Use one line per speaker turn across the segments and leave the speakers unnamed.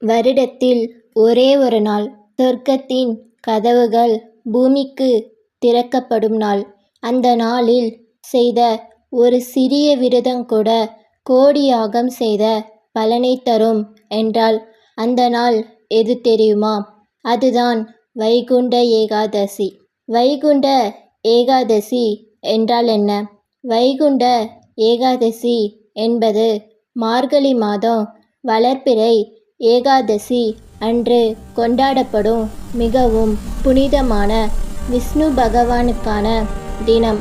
வருடத்தில் ஒரே ஒரு நாள் சொர்க்கத்தின் கதவுகள் பூமிக்கு திறக்கப்படும் நாள். அந்த நாளில் செய்த ஒரு சிறிய விரதங்கூட கோடி யாகம் செய்த பலனை தரும் என்றால் அந்த நாள் எது தெரியுமா? அதுதான் வைகுண்ட ஏகாதசி. வைகுண்ட ஏகாதசி என்றால் என்ன? வைகுண்ட ஏகாதசி என்பது மார்கழி மாதம் வளர்பிறை ஏகாதசி அன்று கொண்டாடப்படும் மிகவும் புனிதமான விஷ்ணு பகவானுக்கான தினம்.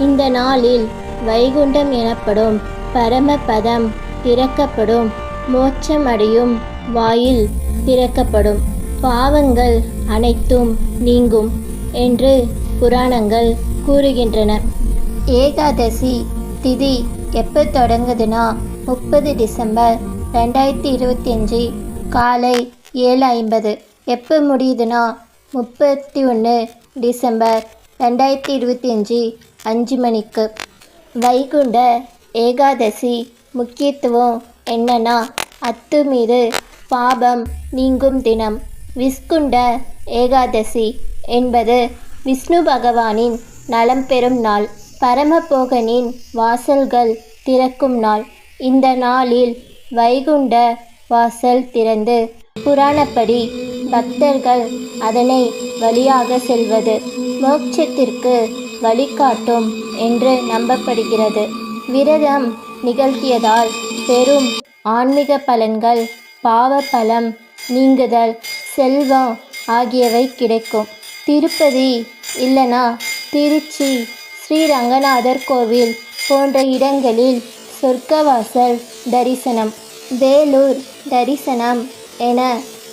இந்த நாளில் வைகுண்டம் எனப்படும் பரமபதம் திறக்கப்படும், மோட்சம் அடையும் வாயில் திறக்கப்படும், பாவங்கள் அனைத்தும் நீங்கும் என்று புராணங்கள் கூறுகின்றன. ஏகாதசி திதி எப்போ தொடங்குதுன்னா 30 டிசம்பர் 2025 காலை 7:50. எப்போ முடியுதுன்னா 31 டிசம்பர் 2025 5 மணிக்கு. வைகுண்ட ஏகாதசி முக்கியத்துவம் என்னன்னா, அத்துமீது பாபம் நீங்கும் தினம். விஷ்குண்ட ஏகாதசி என்பது விஷ்ணு பகவானின் நலம் பெறும் நாள், பரமபோகனின் வாசல்கள் திறக்கும் நாள். இந்த நாளில் வைகுண்ட வாசல் திறந்து புராணப்படி பக்தர்கள் அதனை வழியாக செல்வது மோட்சத்திற்கு வழிகாட்டும் என்று நம்பப்படுகிறது. விரதம் நிகழ்த்தியதால் பெரும் ஆன்மீக பலன்கள், பாவ பலம் நீங்குதல், செல்வம் ஆகியவை கிடைக்கும். திருப்பதி இல்லைனா திருச்சி ஸ்ரீரங்கநாதர் கோவில் போன்ற இடங்களில் சொர்க்கவாசல் தரிசனம், வேலூர் தரிசனம் என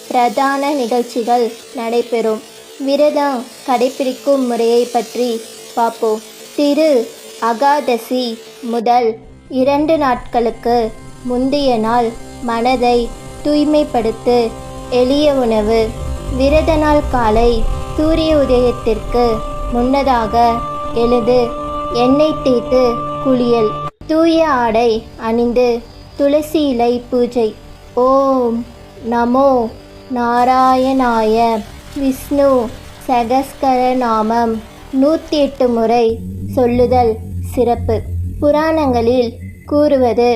பிரதான நிகழ்ச்சிகள் நடைபெறும். விரதம் கடைபிடிக்கும் முறையை பற்றி பார்ப்போம். திரு அகாதசி முதல் 2 நாட்களுக்கு முந்தைய நாள் மனதை தூய்மைப்படுத்து எளிய உணவு. விரத நாள் காலை சூரிய உதயத்திற்கு முன்னதாக எழுந்து எண்ணெய் தேய்த்து குளியல், தூய ஆடை அணிந்து துளசி இலை பூஜை, ஓம் நமோ நாராயணாய விஷ்ணு சகஸ்கர நாமம் 108 முறை சொல்லுதல் சிறப்பு. புராணங்களில் கூறுவது,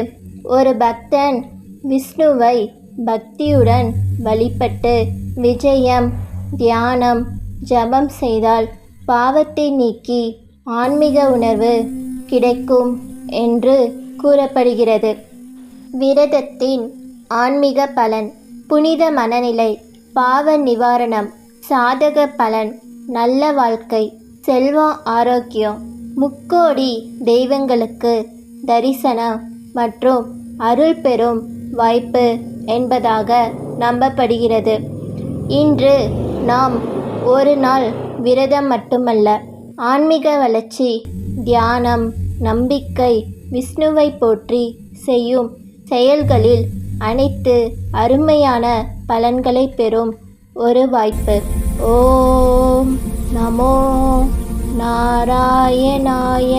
ஒரு பக்தன் விஷ்ணுவை பக்தியுடன் வழிபட்டு விஜயம், தியானம், ஜபம் செய்தால் பாவத்தை நீக்கி ஆன்மீக உணர்வு கிடைக்கும் என்று கூறப்படுகிறது. விரதத்தின் ஆன்மீக பலன்: புனித மனநிலை, பாவ நிவாரணம், சாதக பலன், நல்ல வாழ்க்கை, செல்வம், ஆரோக்கியம், முக்கோடி தெய்வங்களுக்கு தரிசனம் மற்றும் அருள் பெறும் வாய்ப்பு என்பதாக நம்பப்படுகிறது. இன்று நாம் ஒரு நாள் விரதம் மட்டுமல்ல, ஆன்மீக வளர்ச்சி, தியானம், நம்பிக்கை, விஷ்ணுவை போற்றி செய்யும் செயல்களில் அனைத்து அருமையான பலன்களை பெறும் ஒரு வாய்ப்பு. ஓம் நமோ நாராயணாய.